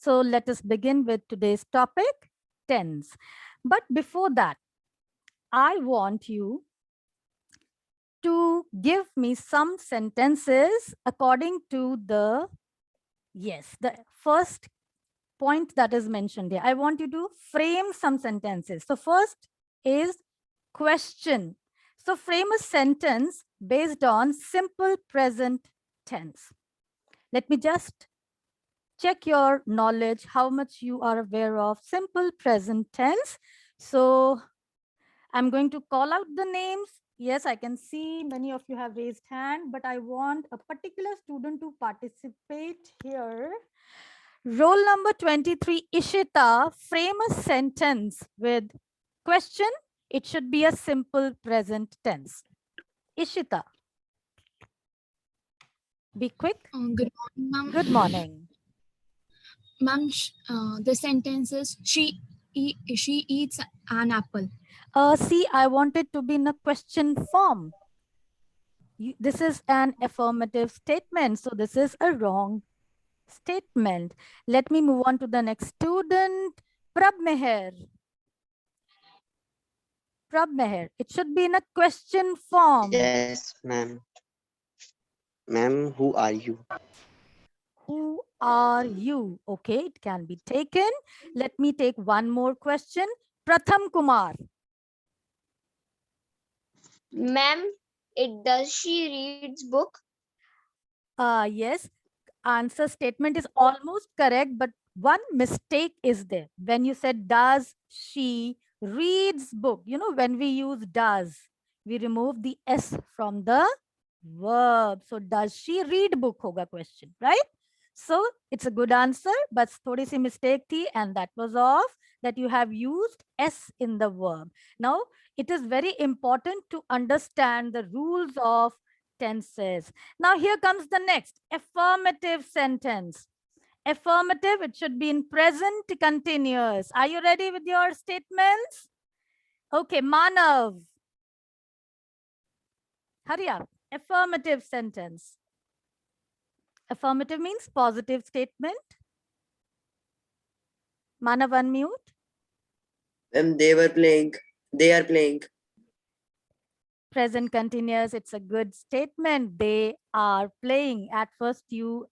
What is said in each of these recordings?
So let us begin with today's topic, tense. But before that, I want you to give me some sentences according to the first point that is mentioned here. I want you to frame some sentences. So first is question. So frame a sentence based on simple present tense. Let me just check your knowledge, how much you are aware of simple present tense. So I'm going to call out the names. Yes, I can see many of you have raised hand, but I want a particular student to participate here. Roll number 23, Ishita, frame a sentence with question. It should be a simple present tense. Ishita. Be quick. Good morning, ma'am. Good morning. Ma'am, the sentence is she eats an apple. See, I want it to be in a question form. This is an affirmative statement, so this is a wrong statement. Let me move on to the next student, Prab Meher. Prab Meher, it should be in a question form. Yes, ma'am. Ma'am, who are you? Who are you? Okay, it can be taken. Let me take one more question. Pratham Kumar. Ma'am, does she reads book? Yes, answer statement is almost correct, but one mistake is there. When you said does she reads book, you know, when we use does, we remove the S from the verb. So does she read book hoga question, right? So it's a good answer, but thodi si mistake thi, and that was of that you have used S in the verb. Now, it is very important to understand the rules of tenses. Now, here comes the next affirmative sentence. Affirmative, it should be in present continuous. Are you ready with your statements? Okay, Manav. Hurry up. Affirmative sentence. Affirmative means positive statement. Manav, unmute. They are playing. Present continuous, it's a good statement. They are playing. At first, you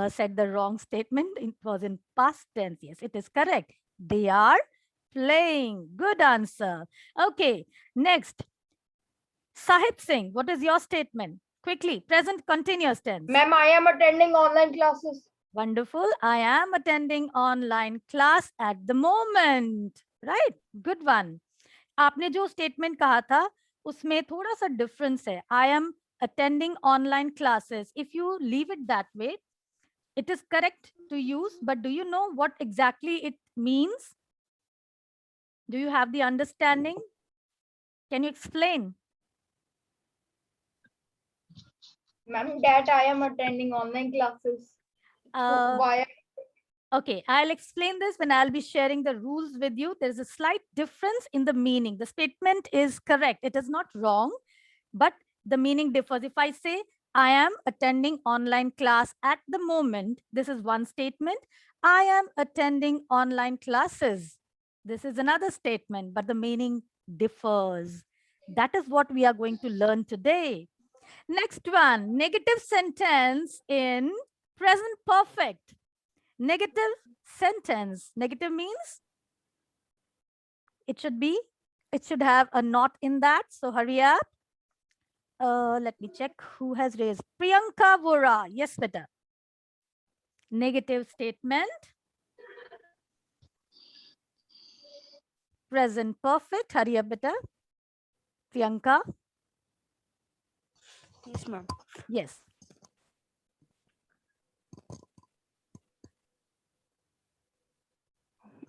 said the wrong statement. It was in past tense. Yes, it is correct. They are playing. Good answer. Okay, next. Sahib Singh, what is your statement? Quickly, present continuous tense. Ma'am, I am attending online classes. Wonderful. I am attending online class at the moment. Right? Good one. आपने जो statement कहा था, उसमें थोड़ा सा difference है. I am attending online classes. If you leave it that way, it is correct to use, but do you know what exactly it means? Do you have the understanding? Can you explain? Ma'am, that I am attending online classes. Why? Okay, I'll explain this when I'll be sharing the rules with you. There's a slight difference in the meaning. The statement is correct. It is not wrong, but the meaning differs. If I say, I am attending online class at the moment, this is one statement. I am attending online classes. This is another statement, but the meaning differs. That is what we are going to learn today. Next one, negative sentence in present perfect. Negative sentence. Negative means it should have a not in that. So hurry up. Let me check who has raised. Priyanka Vora. Yes, beta. Negative statement. Present perfect. Hurry up, beta. Priyanka. Yes, ma'am. Yes.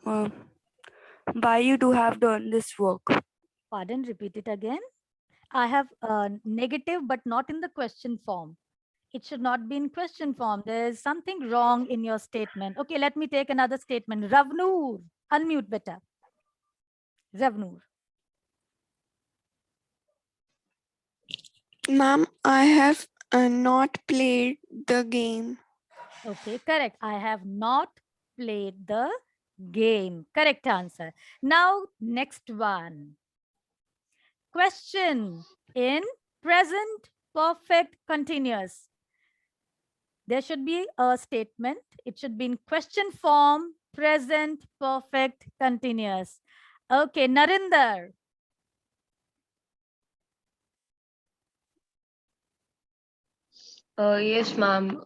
Why you do have done this work? Pardon, repeat it again. I have negative, but not in the question form. It should not be in question form. There is something wrong in your statement. Okay, let me take another statement. Ravnoor, unmute better. Ravnoor. Ma'am, I have not played the game. Okay, correct. I have not played the game. Correct answer. Now, next one. Question in present perfect continuous. There should be a statement. It should be in question form, present perfect continuous. Okay, Narinder. Yes, ma'am.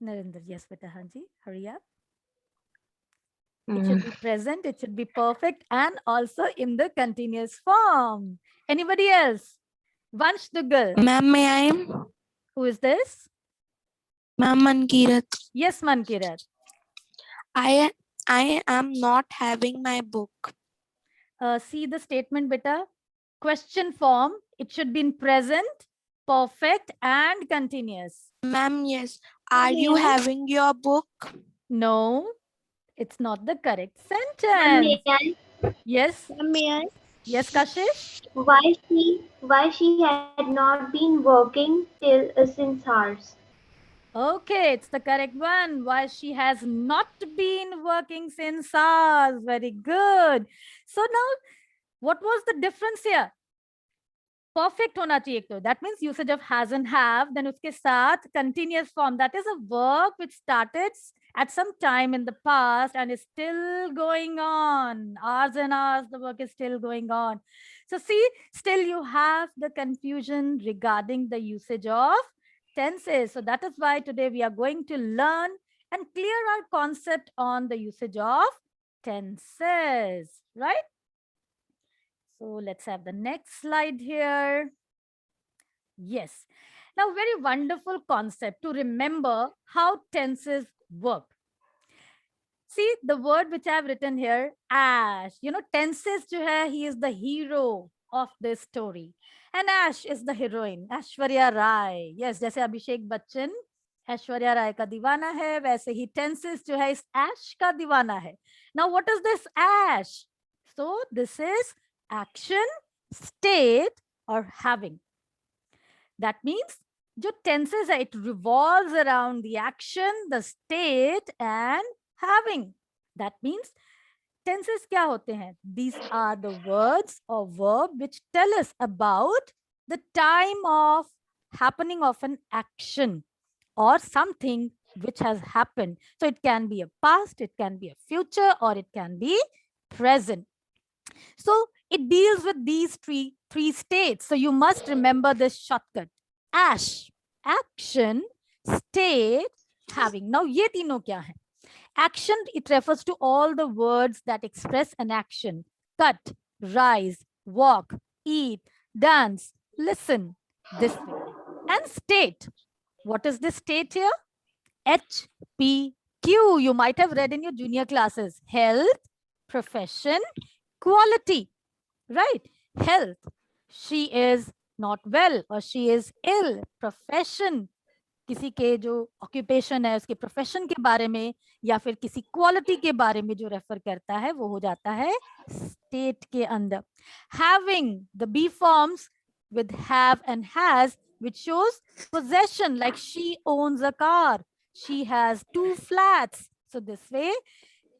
Narinder, yes, beta Hanji, hurry up. It should be present, it should be perfect, and also in the continuous form. Anybody else? Vansh Dugal. Ma'am, may I? Who is this? Ma'am, Mankirat. Yes, Mankirat. I am not having my book. See the statement, beta. Question form, it should be in present, perfect, and continuous. Ma'am, yes. Are you May I? having your book? No, it's not the correct sentence. Yes, May I? yes, Kashish. Why she had not been working till since hours. Okay, it's the correct one. Why she has not been working since hours. Very good. So now, what was the difference here? Perfect होना चाहिए तो. That means usage of has and have. Then उसके साथ continuous form. That is a verb which started at some time in the past and is still going on. Hours and hours, the work is still going on. So see, still you have the confusion regarding the usage of tenses. So that is why today we are going to learn and clear our concept on the usage of tenses, right? So let's have the next slide here. Yes. Now, very wonderful concept to remember how tenses work. See the word which I have written here, Ash. You know, tenses jo hai, he is the hero of this story. And Ash is the heroine, Aishwarya Rai. Yes, जैसे अभिषेक बच्चन ऐश्वर्या राय का दीवाना है, वैसे ही tenses जो है इस Ash का दीवाना है. Now, what is this Ash? So, this is action, state, or having. That means जो tenses है, it revolves around the action, the state, and having. That means tenses क्या होते हैं? These are the words or verb which tell us about the time of happening of an action or something which has happened. So it can be a past, it can be a future, or it can be present. So it deals with these three states. So you must remember this shortcut. Ash, action, state, having. Now ये तीनों क्या है? Action, it refers to all the words that express an action. Cut, rise, walk, eat, dance, listen, this way. And state. What is this state here? HPQ. You might have read in your junior classes. Health, profession, quality. Right? Health. She is not well or she is ill. Profession. किसी के जो occupation है उसके profession के बारे में या फिर किसी क्वालिटी के बारे में जो रेफर करता है वो हो जाता है स्टेट के अंदर. Having the B forms with have and has which shows possession, like she owns a car, she has 2 flats. So this way,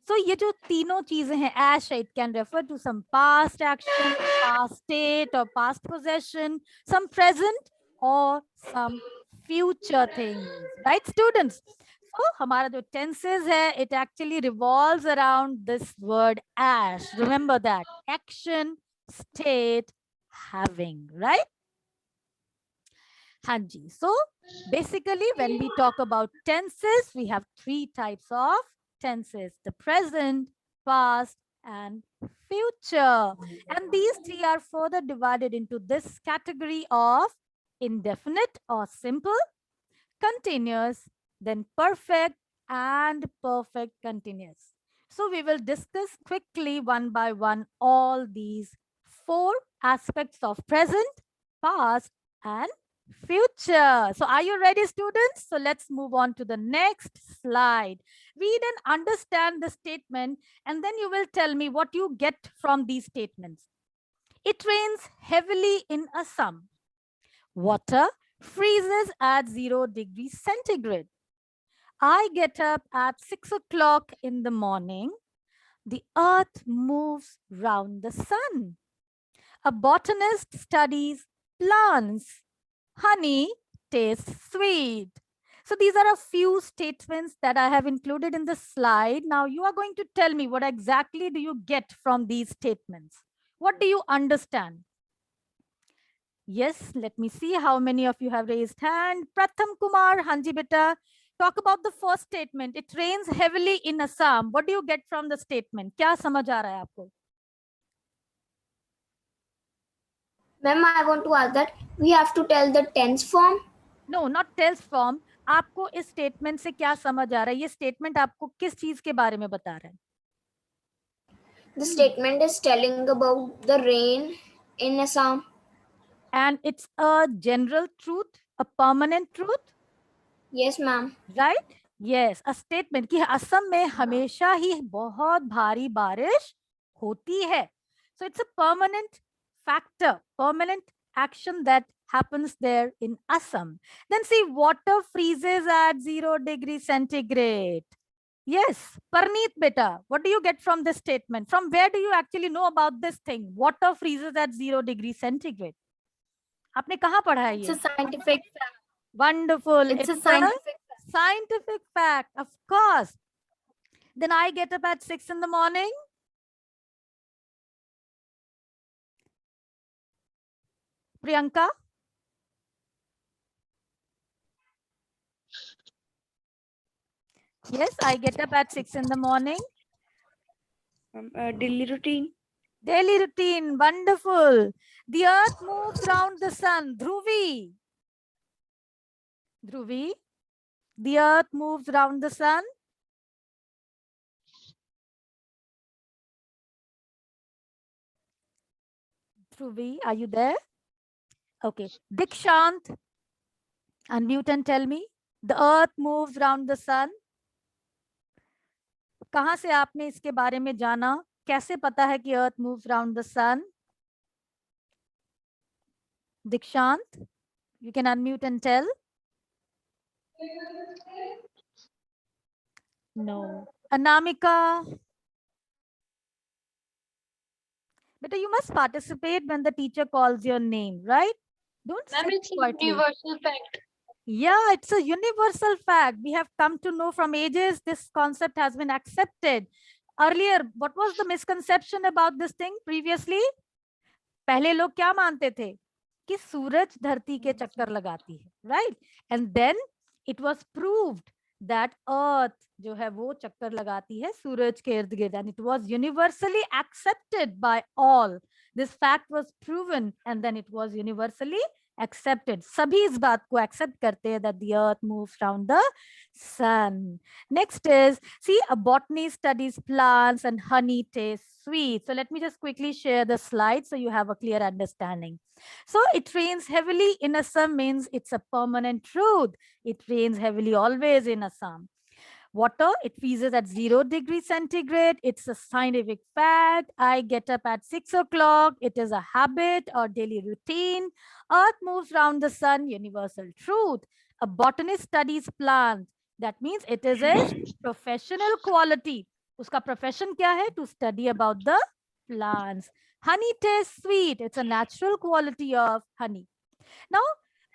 so ये जो तीनों चीजें हैं ash, it can refer to some past action, past state or past possession, some present or some future things, right students? So हमारा जो tenses है, it actually revolves around this word ash. Remember that. Action, state, having, right? Hanji. So basically when we talk about tenses, we have 3 types of tenses: the present, past, and future. And these 3 are further divided into this category of indefinite or simple, continuous, then perfect, and perfect continuous. So we will discuss quickly one by one all these 4 aspects of present, past, and future. So are you ready, students? So let's move on to the next slide. Read and understand the statement, and then you will tell me what you get from these statements. It rains heavily in Assam. Water freezes at 0 degrees centigrade. I get up at 6 o'clock in the morning. The earth moves round the sun. A botanist studies plants. Honey tastes sweet. So these are a few statements that I have included in the slide. Now you are going to tell me what exactly do you get from these statements? What do you understand? Yes, let me see how many of you have raised hand. Pratham Kumar, Hanji beta. Talk about the first statement. It rains heavily in Assam. What do you get from the statement? क्या समझ आ रहा है आपको? Ma'am, I want to ask that we have to tell the tense form. No, not tense form. आपको इस statement से क्या समझ आ रहा है? ये स्टेटमेंट आपको किस चीज के बारे में बता रहा है? The statement is telling about the rain in Assam. And it's a general truth, a permanent truth. Yes, ma'am. Right? Yes, a statement कि असम में हमेशा ही बहुत भारी बारिश होती है. So it's a permanent factor, permanent action that happens there in Assam. Then see, water freezes at 0 degrees centigrade. Yes, Parneet beta, what do you get from this statement? From where do you actually know about this thing? Water freezes at 0 degrees centigrade. आपने कहाँ पढ़ा है ये? It's a scientific fact. Wonderful. It's a scientific fact, of course. Then I get up at 6 in the morning. Priyanka? Yes, I get up at 6 in the morning. Daily routine. Daily routine, wonderful. The earth moves around the sun. Dhruvi. Dhruvi. The earth moves around the sun. Dhruvi, are you there? Okay. Dikshant. Unmute and tell me. The earth moves around the sun. कहाँ से आपने इसके बारे में जाना? कैसे पता है कि अर्थ मूव्स अराउंड द सन? दीक्षांत, you can unmute and tell. No. Anamika. Beta, you must participate when the teacher calls your name, right? Don't sit quietly. Universal fact. Yeah, it's a universal fact. We have come to know from ages this concept has been accepted. Earlier, what was the misconception about this thing previously? पहले लोग क्या मानते थे? कि सूरज धरती के चक्कर लगाती है, right? And then it was proved that earth जो है वो चक्कर लगाती है सूरज के इर्द गिर्द, and it was universally accepted by all. This fact was proven and then it was universally accepted. सभी इस बात को accept करते हैं that the earth moves around the sun. Next is, see, a botany studies plants and honey tastes sweet. So let me just quickly share the slide so you have a clear understanding. So it rains heavily in Assam means it's a permanent truth. It rains heavily always in Assam. Water, it freezes at 0 degrees centigrade. It's a scientific fact. I get up at 6 o'clock. It is a habit or daily routine. Earth moves around the sun, universal truth. A botanist studies plants. That means it is a professional quality. Uska profession kya hai? To study about the plants. Honey tastes sweet. It's a natural quality of honey. Now,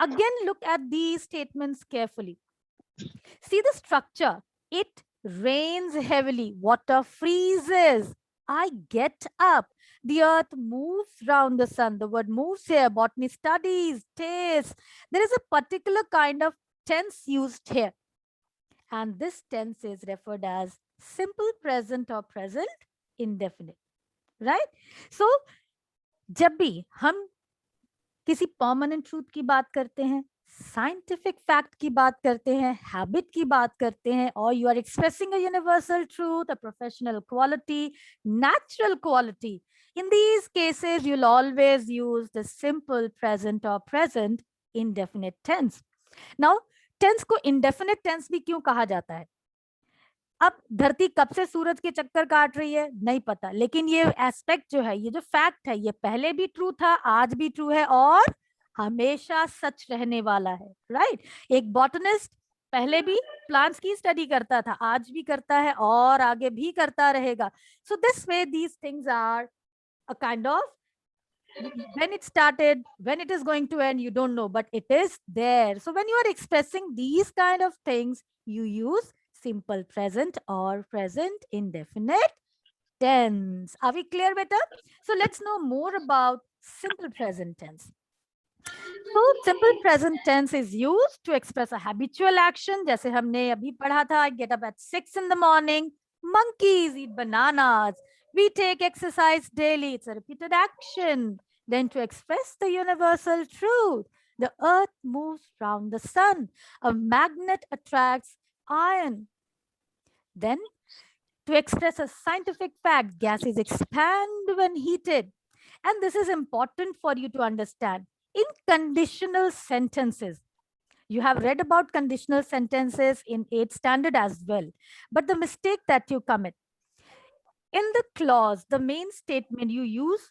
again, look at these statements carefully. See the structure. It rains heavily. Water freezes. I get up. The earth moves round the sun. The word moves here. Botany studies, tastes. There is a particular kind of tense used here. And this tense is referred as simple present or present indefinite. Right? So, जब भी हम किसी permanent truth की बात करते हैं, scientific fact की बात करते हैं, हैबिट की बात करते हैं, और you are expressing a universal truth, a professional quality, natural quality, in these cases you'll always use the simple present or present indefinite tense. Now tense को indefinite tense भी क्यों कहा जाता है? अब धरती कब से सूरज के चक्कर काट रही है नहीं पता, लेकिन ये एस्पेक्ट जो है, ये जो फैक्ट है, ये पहले भी ट्रू था, आज भी ट्रू है और हमेशा सच रहने वाला है, राइट? एक बॉटनिस्ट पहले भी प्लांट्स की स्टडी करता था, आज भी करता है और आगे भी करता रहेगा. So this way these things are a kind of, when it started, when it is going to end, you don't know, but it is there. So when you are expressing these kind of things, you use simple present or present indefinite tense. Are we clear, beta? So let's know more about simple present tense. So simple present tense is used to express a habitual action. जैसे हमने अभी पढ़ा था, I get up at 6 in the morning. Monkeys eat bananas. We take exercise daily. It's a repeated action. Then to express the universal truth, the earth moves round the sun. A magnet attracts iron. Then to express a scientific fact, gases expand when heated. And this is important for you to understand. In conditional sentences, you have read about conditional sentences in 8th standard as well. But the mistake that you commit, in the clause, the main statement you use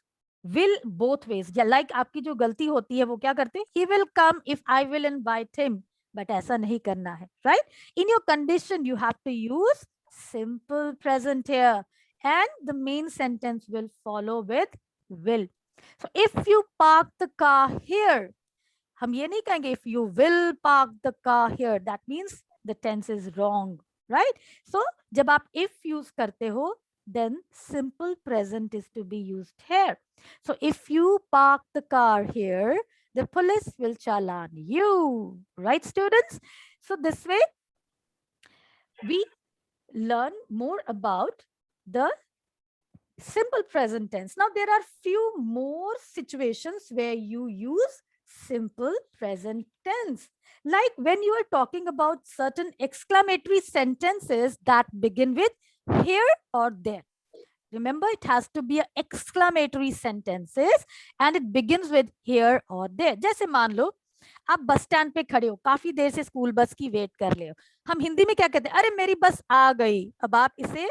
will both ways. Yeah, like आपकी जो गलती होती है वो क्या करते हैं? He will come if I will invite him. But ऐसा नहीं करना है, right? In your condition, you have to use simple present here. And the main sentence will follow with will. So if you park the car here, हम ये नहीं कहेंगे if you will park the car here, that means the tense is wrong, right? So जब आप if use करते हो, then simple present is to be used here. So if you park the car here, the police will challan you, right, students? So this way we learn more about the simple present tense. Now there are few more situations where you use simple present tense, like when you are talking about certain exclamatory sentences that begin with here or there. Remember, it has to be a exclamatory sentences and it begins with here or there. जैसे मान लो आप bus stand पे खड़े हो, काफी देर से school bus की wait कर रहे हो, हम हिंदी में क्या कहते हैं? अरे मेरी बस आ गई. अब आप इसे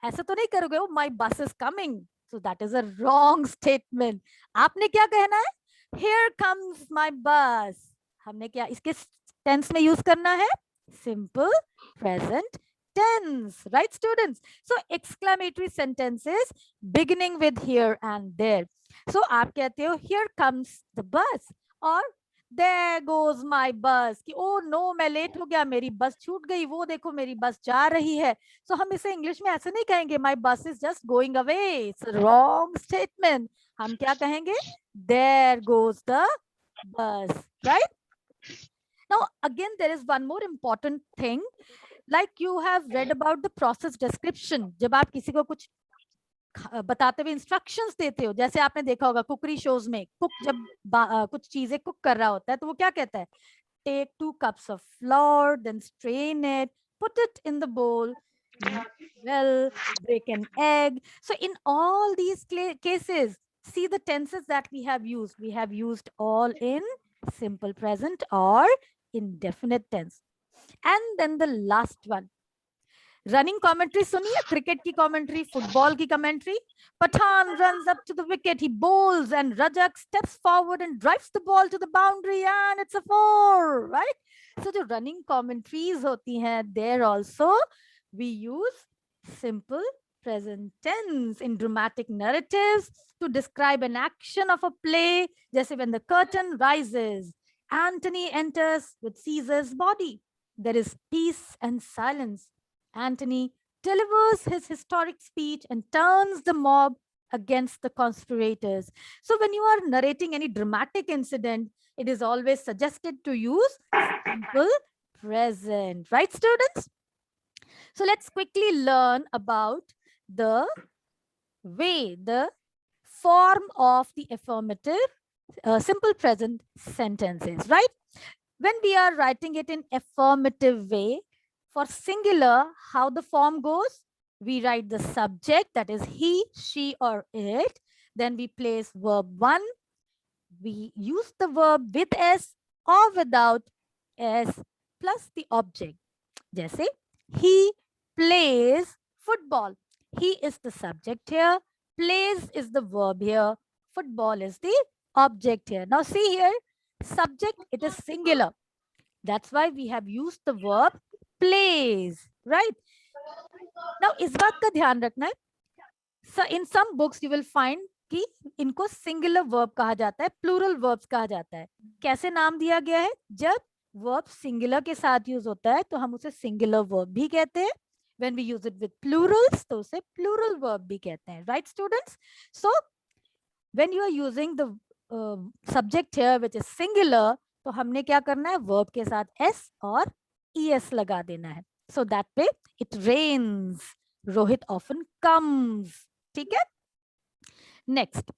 ऐसा तो नहीं करोगे, oh my bus is coming. So that is a wrong statement. आपने क्या कहना है? Here comes my bus. हमने क्या इसके टेंस में यूज करना है? Simple present tense, right, students? So exclamatory sentences beginning with here and there. So आप कहते हो here comes the bus और there goes my bus, कि oh no मैं लेट हो गया, मेरी बस छूट गई, वो देखो मेरी बस जा रही है. So हम इसे इंग्लिश में ऐसे नहीं कहेंगे my bus is just going away. It's a wrong statement. हम क्या कहेंगे? There goes the bus, right? Now again there is one more important thing, like you have read about the process description. जब आप किसी को कुछ बताते हुए इंस्ट्रक्शंस देते हो, जैसे आपने देखा होगा कुकरी शोज में, कुक जब कुछ चीजें कुक कर रहा होता है तो वो क्या कहता है? Take 2 cups of flour, then strain it, put it in the bowl, well, break an egg. So in all these cases, see the tenses that we have used. We have used all in simple present or indefinite tense. And then the last one, running commentary सुनिए, cricket की commentary, football की commentary. Pathan runs up to the wicket, he bowls and Rajak steps forward and drives the ball to the boundary and it's a 4, right? So जो running commentaries होती हैं, there also we use simple present tense in dramatic narratives to describe an action of a play. जैसे when the curtain rises, Antony enters with Caesar's body. There is peace and silence. Antony delivers his historic speech and turns the mob against the conspirators. So when you are narrating any dramatic incident, it is always suggested to use simple present, right, students? So let's quickly learn about the way, the form of the affirmative simple present sentences, right? When we are writing it in affirmative way, for singular, how the form goes? We write the subject, that is he, she, or it. Then we place verb 1. We use the verb with S or without S plus the object. जैसे he plays football. He is the subject here. Plays is the verb here. Football is the object here. Now see here, Subject, it is singular. That's why we have used the verb plays, right? Now, इस बात का ध्यान रखना है. So, in some books, you will find कि इनको singular verb कहा जाता है, plural verbs कहा जाता है. कैसे नाम दिया गया है? जब verb singular के साथ use होता है, तो हम उसे singular verb भी कहते हैं. When we use it with plurals, तो उसे plural verb भी कहते हैं. Right, students? So, when you are using the subject here, which is singular, तो हमने क्या करना है? Verb के साथ s और es लगा देना है. So that way it rains. Rohit often comes. ठीक है? Next.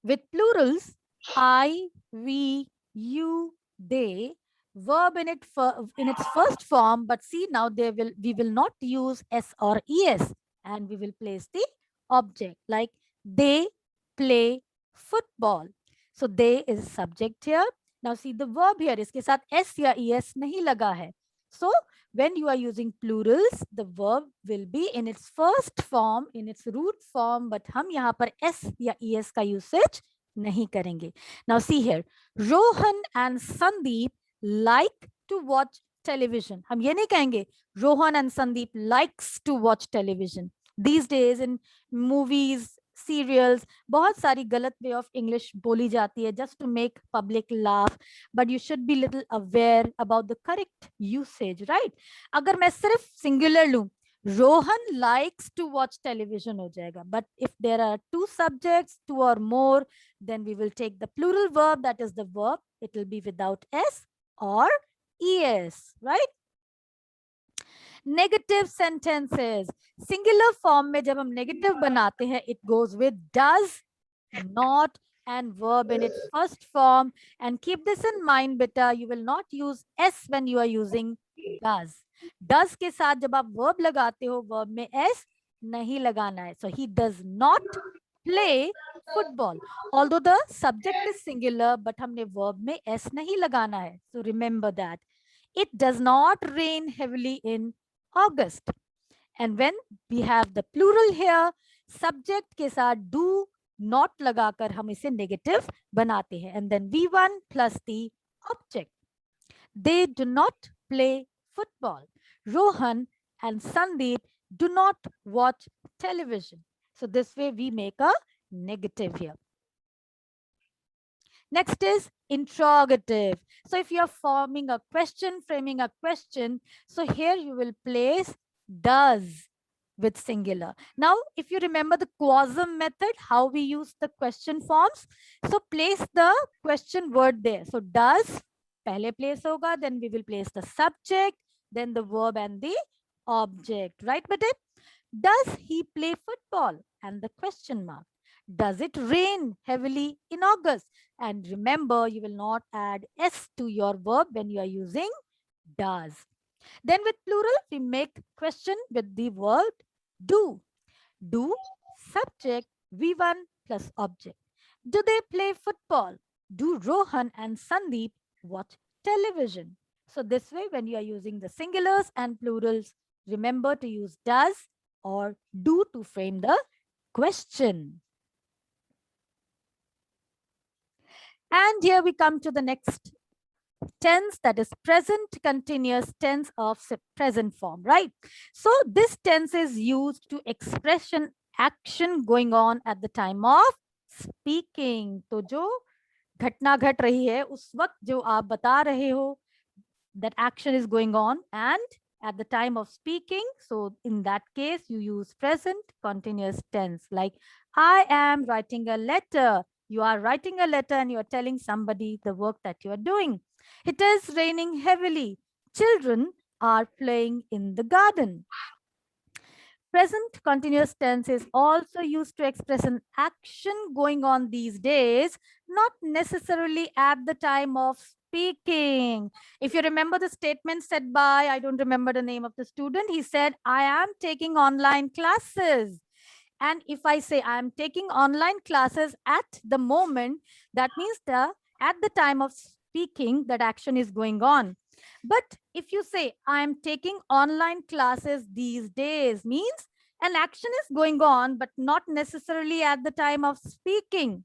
With plurals, I, we, you, they, verb in its first form, but see now we will not use s or es, and we will place the object like they play football. So they is subject here. Now see the verb here, iske sath s ya es nahi laga hai. So when you are using plurals, the verb will be in its first form, in its root form, but hum yahan par s ya es ka usage nahi karenge. Now see here, Rohan and Sandeep like to watch television. हम ये नहीं कहेंगे Rohan and Sandeep likes to watch television. These days in movies, serials, बहुत सारी गलत way of English बोली जाती है just to make public laugh. But you should be little aware about the correct usage, right? अगर मैं सिर्फ singular लूं, Rohan likes to watch television हो जाएगा. But if there are two subjects, two or more, then we will take the plural verb, that is the verb. It will be without s or es, right? Negative sentences. Singular form में जब हम negative बनाते हैं, it goes with does, not, and verb in its first form. And keep this in mind, beta, you will not use s when you are using does. Does के साथ जब आप verb लगाते हो, verb में s नहीं लगाना है. So he does not play football. Although the subject is singular, but हमने verb में s नहीं लगाना है. So remember that. It does not rain heavily in August. And when we have the plural here, subject के साथ do not लगाकर हम इसे negative बनाते हैं. And then V1 plus the object. They do not play football. Rohan and Sandeep do not watch television. So this way we make a negative here. Next is interrogative. So if you are forming a question, framing a question, so here you will place does with singular. Now, if you remember the quasum method, how we use the question forms, so place the question word there. So does, pehle place hoga, then we will place the subject, then the verb and the object, right? But does he play football? And the question mark. Does it rain heavily in August? And remember, you will not add s to your verb when you are using does. Then with plural, we make question with the word do. Do, subject, V1 plus object. Do they play football? Do Rohan and Sandeep watch television? So this way, when you are using the singulars and plurals, remember to use does or do to frame the question. And here we come to the next tense, that is present continuous tense of present form, right? So this tense is used to express an action going on at the time of speaking. तो जो घटना घट रही है उस वक्त जो आप बता रहे हो, that action is going on and at the time of speaking. So in that case, you use present continuous tense, like I am writing a letter. You are writing a letter and you are telling somebody the work that you are doing. It is raining heavily. Children are playing in the garden. Present continuous tense is also used to express an action going on these days, not necessarily at the time of speaking. If you remember the statement said by, I don't remember the name of the student, he said, I am taking online classes. And if I say I am taking online classes at the moment, that means at the time of speaking, that action is going on. But if you say I am taking online classes these days, means an action is going on, but not necessarily at the time of speaking,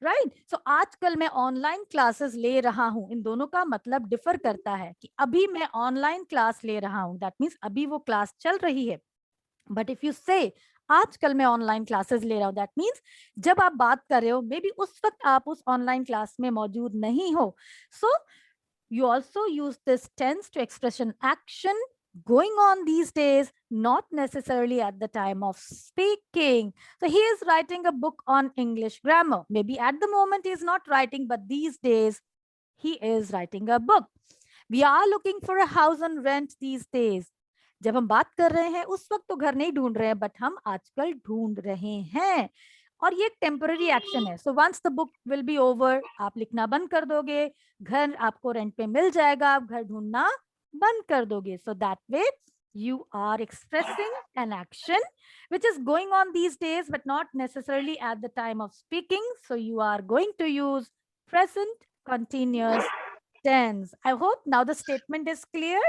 right. So आजकल मैं online classes ले रहा हूं, इन दोनों का मतलब differ करता है कि अभी मैं ऑनलाइन क्लास ले रहा हूं, दैट मीन्स अभी वो क्लास चल रही है. बट इफ यू से आजकल मैं ऑनलाइन क्लासेस ले रहा हूं, दैट मीन्स जब आप बात कर रहे हो मे बी उस वक्त आप उस ऑनलाइन क्लास में मौजूद नहीं हो. सो you also use this tense to express an action going on these days, not necessarily at the time of speaking. So he is writing a book on English grammar. Maybe at the moment he is not writing, but these days he is writing a book. We are looking for a house on rent these days. जब हम बात कर रहे हैं उस वक्त तो घर नहीं ढूंढ रहे हैं, बट हम आजकल ढूंढ रहे हैं. और ये टेम्पररी एक्शन है. So once the book will be over, आप लिखना बंद कर दोगे, घर आपको रेंट पे मिल जाएगा, आप घर ढूंढना बंद कर दोगे. So that way you are expressing an action which is going on these days but not necessarily at the time of speaking. So you are going to use present continuous tense. I hope now the statement is clear.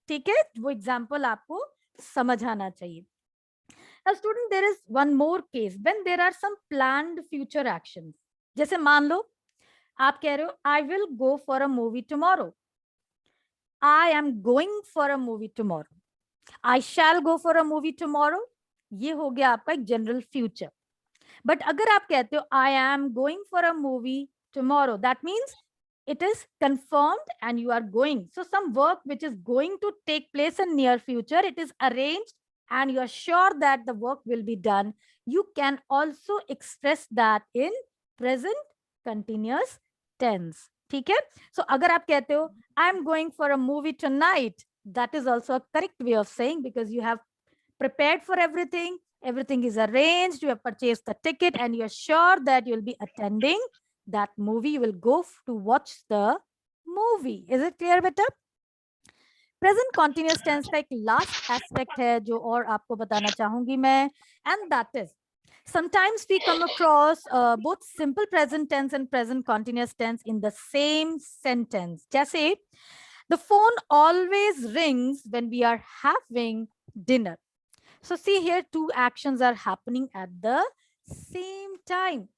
ठीक है, वो example आपको समझ आना चाहिए. Now student, there is one more case when there are some planned future actions. जैसे मान लो आप कह रहे हो I will go for a movie tomorrow. I am going for a movie tomorrow. I shall go for a movie tomorrow. ये हो गया आपका एक जनरल फ्यूचर. बट अगर आप कहते हो I am going for a movie tomorrow, that means it is confirmed and you are going. So some work which is going to take place in near future, it is arranged and you are sure that the work will be done. You can also express that in present continuous tense. ठीक है. So अगर आप कहते हो I am going for a movie tonight, that is also a correct way of saying, because you have prepared for everything. Everything is arranged. You have purchased the ticket and you're sure that you'll be attending that movie. You will go to watch the movie. Is it clear, beta? Present continuous tense का एक last aspect है जो और आपको बताना चाहूंगी मैं, and that is sometimes we come across both simple present tense and present continuous tense in the same sentence. जैसे the phone always rings when we are having dinner. So see here, two actions are happening at the same time.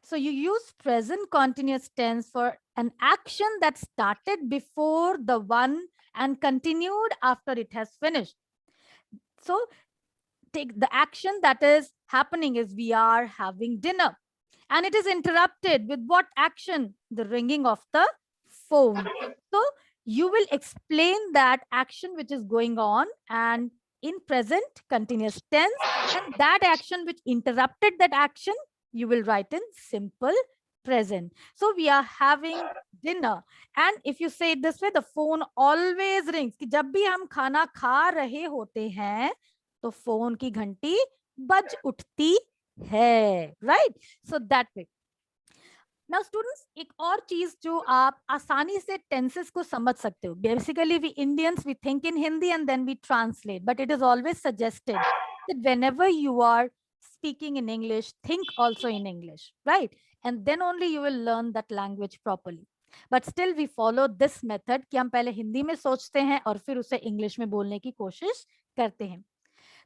So you use present continuous tense for an action that started before the one and continued after it has finished. So take the action that is happening is we are having dinner, and it is interrupted with what action? The ringing of the phone. So you will explain that action which is going on and in present continuous tense, and that action which interrupted that action you will write in simple present. So we are having dinner, and if you say it this way, the phone always rings. कि जब भी हम खाना खा रहे होते हैं तो फोन की घंटी बज उठती है, right? So that way. Now students, एक और चीज जो आप आसानी से tenses को समझ सकते हो. Basically we Indians, we think in Hindi and then we translate, but it is always suggested that whenever you are speaking in English, think also in English, right? And then only you will learn that language properly. But still we follow this method कि हम पहले हिंदी में सोचते हैं और फिर उसे English में बोलने की कोशिश करते हैं.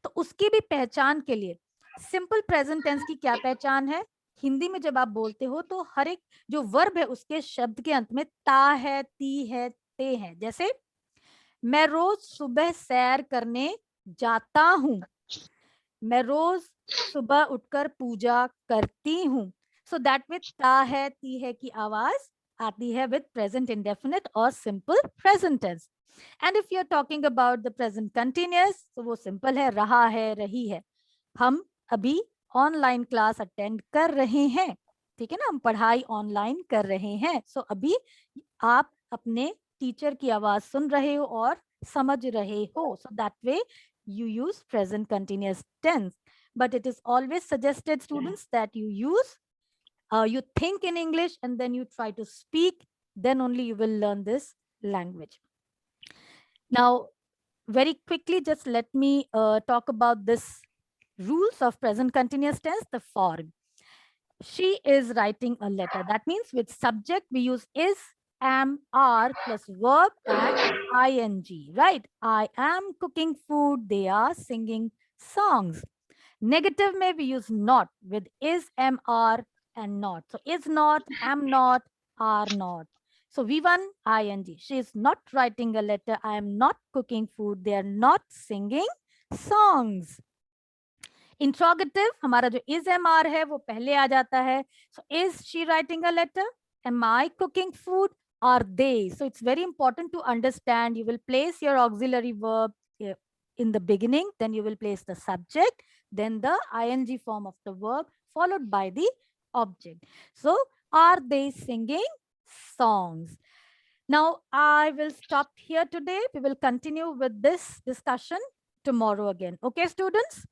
तो उसकी भी पहचान के लिए सिंपल प्रेजेंट टेंस की क्या पहचान है? हिंदी में जब आप बोलते हो तो हर एक जो वर्ब है उसके शब्द के अंत में ता है, ती है, ते है. जैसे मैं रोज सुबह सैर करने जाता हूँ. मैं रोज सुबह उठकर पूजा करती हूँ. सो दैट विद ता है, ती है की आवाज आती है विद प्रेजेंट इंडेफिनिट और simple present tense. And if you are talking about the present continuous, तो वो सिंपल है, रहा है, रही है. हम अभी ऑनलाइन क्लास अटेंड कर रहे हैं, ठीक है ना, हम पढ़ाई ऑनलाइन कर रहे हैं. सो अभी आप अपने टीचर की आवाज सुन रहे हो और समझ रहे हो. So that way you use present continuous tense, but it is always suggested, students, that you use you think in English and then you try to speak, then only you will learn this language. Now very quickly, just let me talk about this rules of present continuous tense. The form, she is writing a letter, that means with subject we use is, am, are plus verb and ing, right? I am cooking food, they are singing songs. Negative may we use not with is, am, are and not. So is not, am not, are not. So V1 ing. She is not writing a letter. I am not cooking food. They are not singing songs. Interrogative, हमारा जो is MR है वो पहले आ जाता है. So is she writing a letter? Am I cooking food? Are they? So it's very important to understand. You will place your auxiliary verb in the beginning, then you will place the subject, then the ing form of the verb, followed by the object. So are they singing songs? Now I will stop here today. We will continue with this discussion tomorrow again. Okay, students?